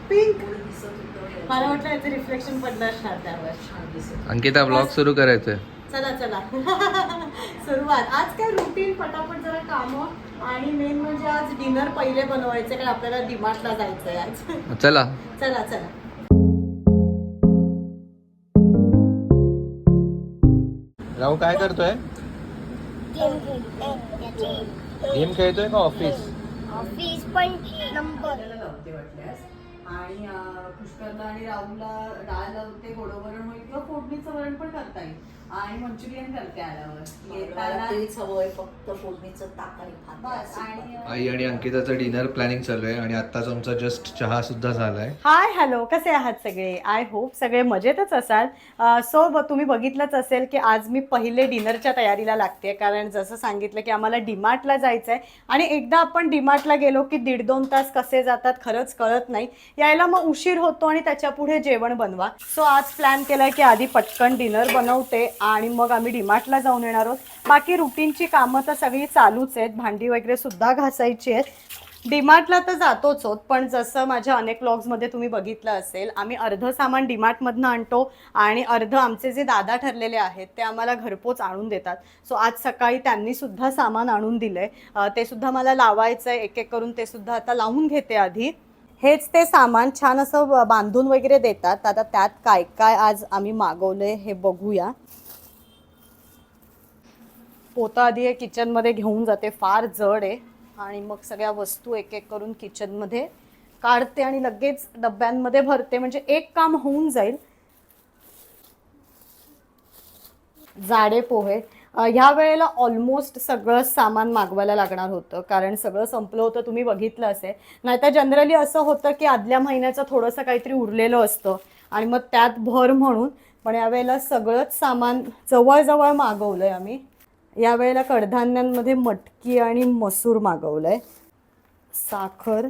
Pink मला वाटलं याचं रिफ्लेक्शन पडलं असणार त्यावर. अंकिता ब्लॉग सुरू करायचंय. चला चला सुरुवात. आज काय रुटीन पटापट जरा कामं आणि मेन म्हणजे आज डिनर पहिले बनवायचे कारण आपल्याला डीमार्टला जायचंय आज. चला चला चला. राहू काय करतोय? गेम खेळतोय का ऑफिस? ऑफिस पण नंबर लावते वाटल्यास आणि पुष्करला आणि राहुलला डाळ लावते, गोडं वरण होईल किंवा फोडणीचं वरण पण करता येईल आणि मंचुरियन करते आल्यावर येताना. तेच हवंय, फक्त फोडणीचं ताक आणि बस. भात. आणि आई आणि अंकिताचं डिनर प्लॅनिंग चालू आहे आणि आत्ताच आमचा जस्ट चहा सुद्धा झालाय. हाय हॅलो, कसे आहात सगळे? आय होप सगळे मजेतच असाल. सो तुम्ही बघितलंच असेल की आज मी पहिले डिनरच्या तयारीला लागते कारण जसं सांगितलं की आम्हाला डीमार्टला जायचं आहे आणि एकदा आपण डीमार्टला गेलो की 1.5-2 तास कसे जातात खरंच कळत नाही. यायला मग उशीर होतो आणि त्याच्या पुढे जेवण बनवा. सो आज प्लॅन केलाय की आधी पटकन डिनर बनवते आणि मग आम्ही डीमार्टला जाऊन येणार आहोत. बाकी रुटीनची कामं तर सगळी चालूच आहेत, भांडी वगैरे सुद्धा घासायची आहेत. डीमार्टला तर जातोच होत, पण जसं माझ्या अनेक व्लॉग्समध्ये तुम्ही बघितलं असेल आम्ही अर्धं सामान डीमार्टमधनं आणतो आणि अर्धं आमचे जे दादा ठरलेले आहेत ते आम्हाला घरपोच आणून देतात. सो आज सकाळी त्यांनी सुद्धा सामान आणून दिलंय, ते सुद्धा मला लावायचं आहे. एक एक करून ते सुद्धा आता लावून घेते. आधी हेच ते सामान छान असं बांधून वगैरे देतात. आता त्यात काय काय आज आम्ही मागवलंय हे बघूया. पोतं आधी हे किचनमध्ये घेऊन जाते, फार जड आहे आणि मग सगळ्या वस्तू एक एक करून किचनमध्ये काढते आणि लगेच डब्यांमध्ये भरते म्हणजे एक काम होऊन जाईल. जाडे पोहे ह्या वेळेला ऑलमोस्ट सगळं सामान मागवायला लागणार होतं कारण सगळं संपलं होतं, तुम्ही बघितलं असेल. नाहीतर जनरली असं होतं की आदल्या महिन्याचं थोडंसं काहीतरी उरलेलं असतं आणि मग त्यात भर म्हणून. पण यावेळेला सगळंच सामान जवळजवळ मागवलं आहे आम्ही. यावेळेला कडधान्यांमध्ये मटकी आणि मसूर मागवलं आहे, साखर,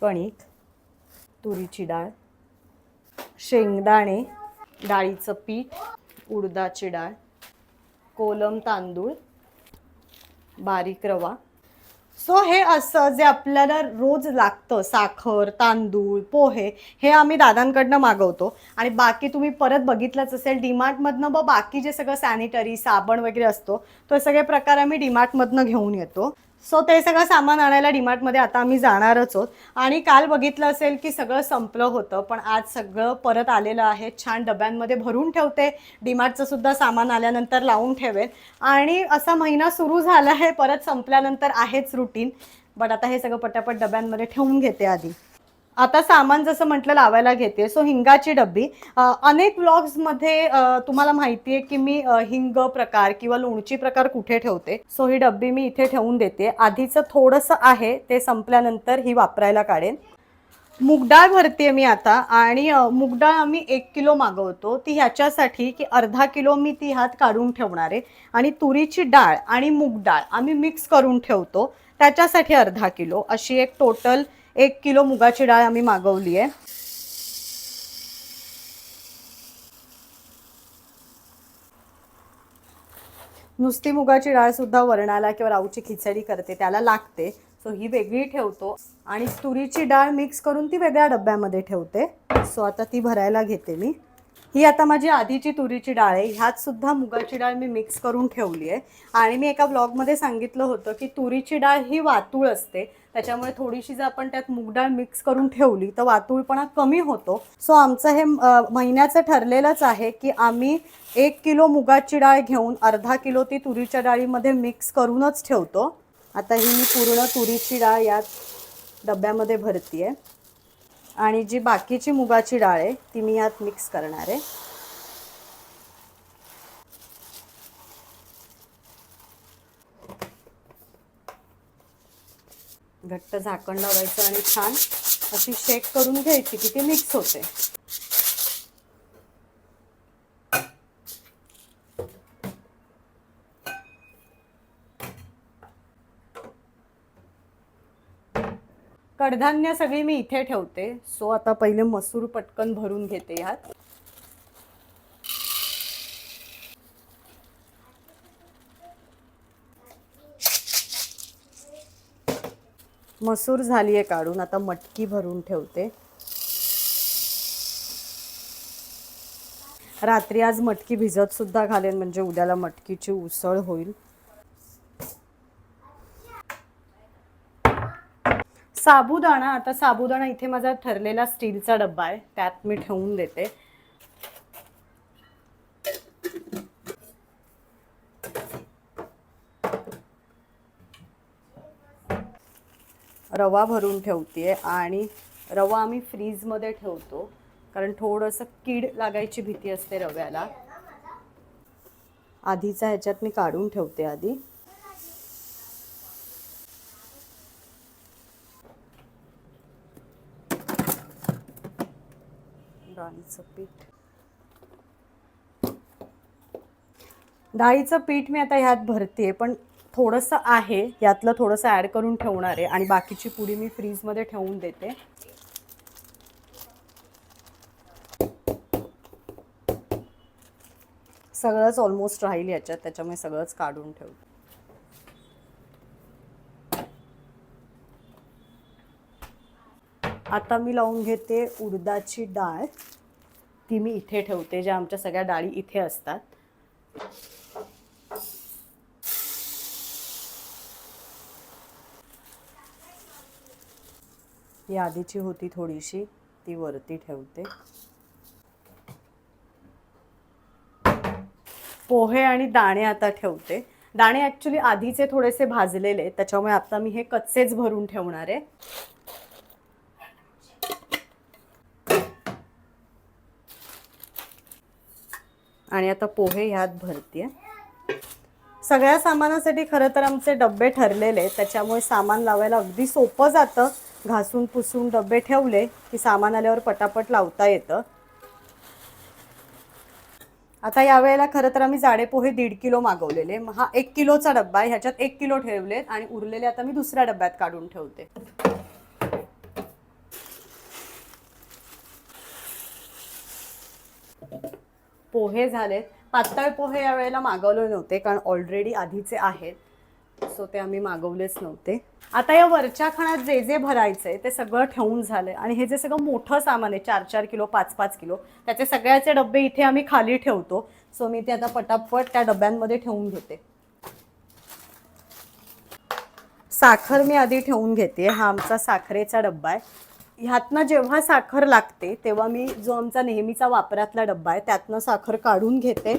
कणिक, तुरीची डाळ, शेंगदाणे, डाळीचं पीठ, उडदाची डाळ, कोलम तांदूळ, बारीक रवा. सो हे असं जे आपल्याला रोज लागतं, साखर, तांदूळ, पोहे, हे आम्ही दादांकडनं मागवतो. आणि बाकी तुम्ही परत बघितलंच असेल डीमार्टमधनं मग बाकी जे सगळं सॅनिटरी साबण वगैरे असतो तो सगळे प्रकार आम्ही डीमार्टमधनं घेऊन येतो. सो ते सगळं सामान आणायला डीमार्टमध्ये आता आम्ही जाणारच आहोत. आणि काल बघितलं असेल की सगळं संपलं होतं, पण आज सगळं परत आलेलं आहे. छान डब्यांमध्ये भरून ठेवते. डीमार्टचं सुद्धा सामान आल्यानंतर लावून ठेवेल आणि असा महिना सुरू झाला आहे, परत संपल्यानंतर आहेच रुटीन. बट आता हे सगळं पटापट डब्यांमध्ये ठेवून घेते आधी. आता सामान जसं म्हटलं लावायला घेते. सो हिंगाची डब्बी अनेक व्लॉग्समध्ये तुम्हाला माहिती आहे की मी हिंग प्रकार किंवा लोणची प्रकार कुठे ठेवते. सो ही डब्बी मी इथे ठेवून देते. आधीचं थोडंसं आहे ते संपल्यानंतर ही वापरायला काढेन. मूगडाळ भरते मी आता आणि मूगडाळ आम्ही 1 किलो मागवतो. ती ह्याच्यासाठी की अर्धा किलो मी ती ह्यात काढून ठेवणार आहे आणि तुरीची डाळ आणि मूगडाळ आम्ही मिक्स करून ठेवतो त्याच्यासाठी अर्धा किलो. अशी एक टोटल 1 किलो मुगाची डाळ आम्ही मागवली आहे. नुसती मुगाची डाळ सुद्धा वरणाला किंवा राऊची खिचडी करते त्याला लागते. सो ही वेगळी ठेवतो आणि तुरीची डाळ मिक्स करून ती वेगळ्या डब्यामध्ये ठेवते. सो आता ती भरायला घेते मी. ही आता माझी आधीची तुरीची डाळ आहे. ह्यात सुद्धा मुगाची डाळ मी मिक्स करून ठेवली आहे. आणि मी एका ब्लॉगमध्ये सांगितलं होतं की तुरीची डाळ ही वातूळ असते, त्याच्यामुळे थोडीशी जर आपण त्यात मूग डाळ मिक्स करून ठेवली तर वातूळपणा कमी होतो. सो आमचं हे महिन्याचं ठरलेलंच आहे की आम्ही 1 किलो मुगाची डाळ घेऊन अर्धा किलो ती तुरीच्या डाळीमध्ये मिक्स करूनच ठेवतो. आता ही मी पूर्ण तुरीची डाळ यात डब्यामध्ये भरती आहे आणि जी बाकीची मुगाची डाळ आहे ती मी यात मिक्स करणार आहे. घट्ट झाकण लावायचं आणि छान अशी शेक करून घ्यायची की ती मिक्स होते. कडधान्य सगळी मी इथे ठेवते. सो आता पहिले मसूर पटकन भरून घेते यात. मसूर झाली आहे काढून. आता मटकी भरून ठेवते. रात्री आज मटकी भिजत सुद्धा घालेन, म्हणजे उद्याला मटकीची उसळ होईल. साबुदाणा, आता साबुदाणा इथे माझा ठरलेला स्टीलचा डब्बा आहे, त्यात मी ठेवून देते. रवा भरून ठेवते आणि रवा आम्ही फ्रीजमध्ये ठेवतो कारण थोडंसं कीड लागायची भीती असते रव्याला. आधीचा ह्याच्यात मी काढून ठेवते आधी. डाळीचं पीठ, डाळीचं पीठ मी आता ह्यात भरते, पण थोडंसं आहे यातलं थोडंसं ॲड करून ठेवणार आहे आणि बाकीची पुडी मी फ्रीजमध्ये ठेवून देते. सगळंच ऑलमोस्ट राहील याच्यात, त्याच्यामुळे सगळंच काढून ठेवते. आता मी लावून घेते उडदाची डाळ. ती मी इथे ठेवते, ज्या आमच्या सगळ्या डाळी इथे असतात. ही आधीची होती थोडीशी, ती वरती ठेवते. पोहे आणि दाणे आता ठेवते. दाणे ॲक्च्युली आधीचे थोडेसे भाजलेले, त्याच्यामुळे आता मी हे कच्चेच भरून ठेवणार आहे. आणि आता पोहे ह्यात भरते. सगळ्या सामानासाठी खरं तर आमचे डब्बे ठरलेले, त्याच्यामुळे सामान लावायला अगदी सोपं जातं. घासून पुसून डब्बे ठेवले की सामान आल्यावर पटापट लावता येतं. आता यावेळेला खरं तर आम्ही जाडे पोहे 1.5 किलो मागवलेले. हा 1 किलोचा डब्बा आहे, ह्याच्यात 1 किलो ठेवले आणि उरलेले आता मी दुसऱ्या डब्यात काढून ठेवते. पोहे झाले. पातळ पोहे यावेळेला मागवले नव्हते कारण ऑलरेडी आधीचे आहेत, सो ते आम्ही मागवलेच नव्हते. आता या वरच्या खाण्यात जे जे भरायचंय ते सगळं ठेवून झालंय आणि हे जे सगळं मोठं सामान आहे 4-4 किलो 5-5 किलो, त्याचे सगळ्याचे डबे इथे आम्ही खाली ठेवतो. सो मी ते आता पटापट त्या डब्यांमध्ये ठेवून घेते. साखर मी आधी ठेवून घेते. हा आमचा साखरेचा डब्बा आहे. ह्यातनं जेव्हा साखर लागते तेव्हा मी जो आमचा नेहमीचा वापरातला डब्बा आहे त्यातनं साखर काढून घेते.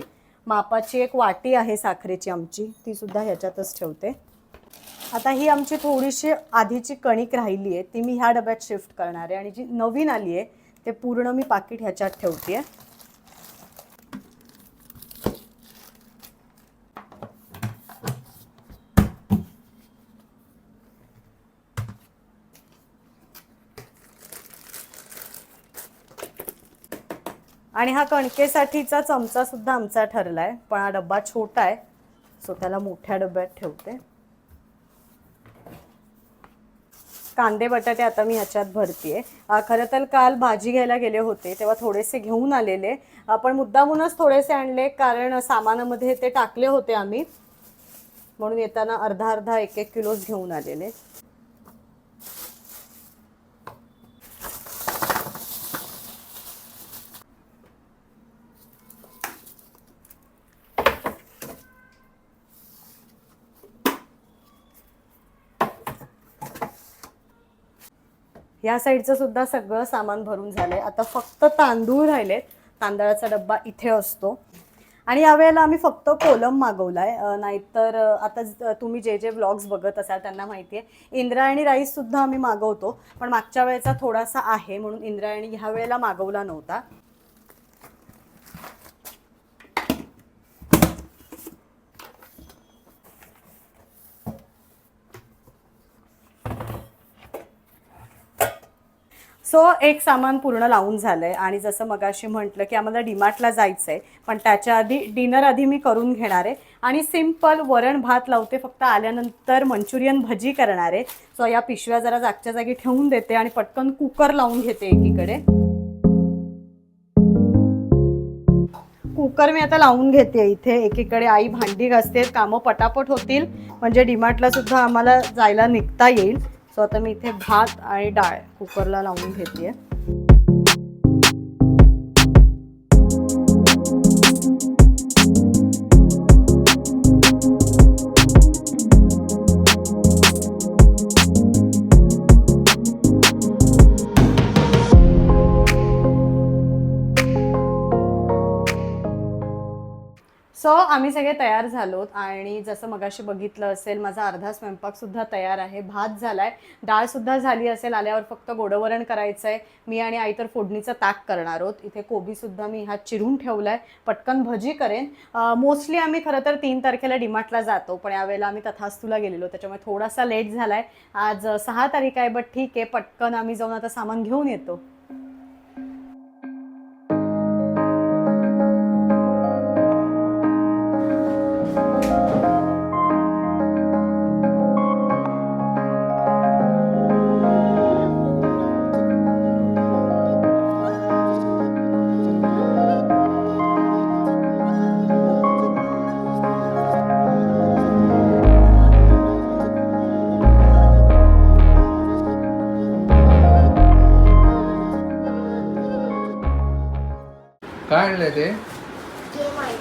मापाची एक वाटी आहे साखरेची आमची, ती सुद्धा ह्याच्यातच ठेवते. आता ही आमची थोडीशी आधीची कणिक राहिली आहे, ती मी ह्या डब्यात शिफ्ट करणार आहे आणि जी नवीन आली आहे ते पूर्ण मी पाकिट ह्याच्यात ठेवते आहे. आणि हा कणकेसाठीचा चमचा सुद्धा आमचा ठरलाय, पण हा डब्बा छोटा आहे सो त्याला मोठ्या डब्यात ठेवते. कांदे बटाटे आता मी ह्याच्यात भरतीये. खरं तर काल भाजी घ्यायला गेले होते तेव्हा थोडेसे घेऊन आलेले, पण मुद्दामूनच थोडेसे आणले कारण सामानामध्ये ते टाकले होते आम्ही, म्हणून येताना अर्धा 1-1 किलोच घेऊन आलेले. या साईडचं सुद्धा सगळं सामान भरून झालंय. आता फक्त तांदूळ राहिलेत. तांदळाचा डब्बा इथे असतो आणि यावेळेला आम्ही फक्त कोलम मागवलाय, नाहीतर आता तुम्ही जे जे व्लॉग्स बघत असाल त्यांना माहिती आहे इंद्रायणी राईस सुद्धा आम्ही मागवतो, पण मागच्या वेळेचा थोडासा आहे म्हणून इंद्रायणी ह्या वेळेला मागवला नव्हता. सो एक सामान पूर्ण लावून झालंय आणि जसं मगाशी म्हटलं की आम्हाला डीमार्टला जायचंय, पण त्याच्या आधी डिनर आधी मी करून घेणार आहे आणि सिंपल वरण भात लावते. फक्त आल्यानंतर मंचुरियन भजी करणार आहे. सो या पिशव्या जरा जागच्या जागी ठेवून देते आणि पटकन कुकर लावून घेते एकीकडे. कुकर मी आता लावून घेते इथे, एकीकडे आई भांडी घासते, कामं पटापट होतील म्हणजे डीमार्टला सुद्धा आम्हाला जायला निघता येईल. सो आता मी इथे भात आणि डाळ कुकरला लावून घेते. आम्ही सगळे तयार झालोत आणि जसं मगाशी बघितलं असेल माझा अर्धा स्वयंपाकसुद्धा तयार आहे. भात झालाय, डाळसुद्धा झाली असेल, आल्यावर फक्त गोडवरण करायचं आहे. मी आणि आई तर फोडणीचं ताक करणार आहोत. इथे कोबीसुद्धा मी ह्यात चिरून ठेवला आहे, पटकन भजी करेन. मोस्टली आम्ही खरं तर 3 तारखेला डीमार्टला जातो, पण यावेळेला आम्ही तथास्तूला गेलेलो, त्याच्यामुळे थोडासा लेट झाला आहे. आज 6 तारीख आहे, बट ठीक आहे, पटकन आम्ही जाऊन आता सामान घेऊन येतो. काय आणलंय ते? गेम आहे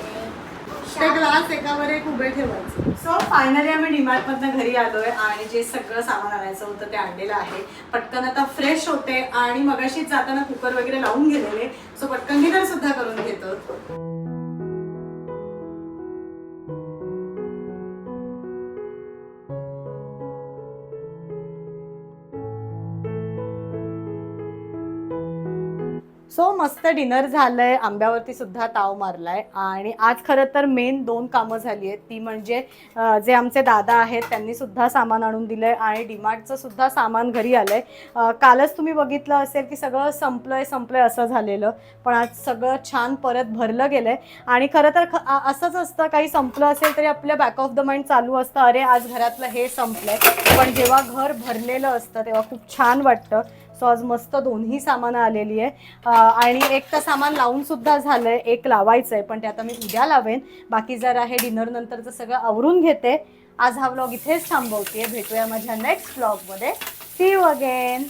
ते ग्लास एकावर एक उभे ठेवायचे. सो फायनली आम्ही डीमार्टमधनं घरी आलोय आणि जे सगळं सामान आणायचं होतं ते आणलेलं आहे. पटकन आता फ्रेश होते आणि मगाशीच जाताना कुकर वगैरे लावून गेलेले, सो पटकन डिनर सुद्धा करून घेतो. सो मस्त डिनर झालंय, आंब्यावरती सुद्धा ताव मारलाय आणि आज खरं तर मेन 2 कामं झाली आहेत. ती म्हणजे जे आमचे दादा आहेत त्यांनी सुद्धा सामान आणून दिलंय आणि डीमार्टचं सुद्धा सामान घरी आलंय. कालच तुम्ही बघितलं असेल की सगळं संपलंय असं झालेलं, पण आज सगळं छान परत भरलं गेलंय. आणि खरं तर असंच असतं, काही संपलं असेल तरी आपल्या बॅक ऑफ द माइंड चालू असतं, अरे आज घरातलं हे संपलंय. पण जेव्हा घर भरलेलं असतं तेव्हा खूप छान वाटतं. सो आज मस्त दोन्ही सामानं आलेली आहे आणि एक तर सामान लावून सुद्धा झालंय, एक लावायचं आहे, पण ते आता मी उद्या लावेन. बाकी जर आहे डिनर नंतरचं सगळं आवरून घेते. आज हा व्लॉग इथेच थांबवते. भेटूया माझ्या नेक्स्ट व्लॉगमध्ये. See you again.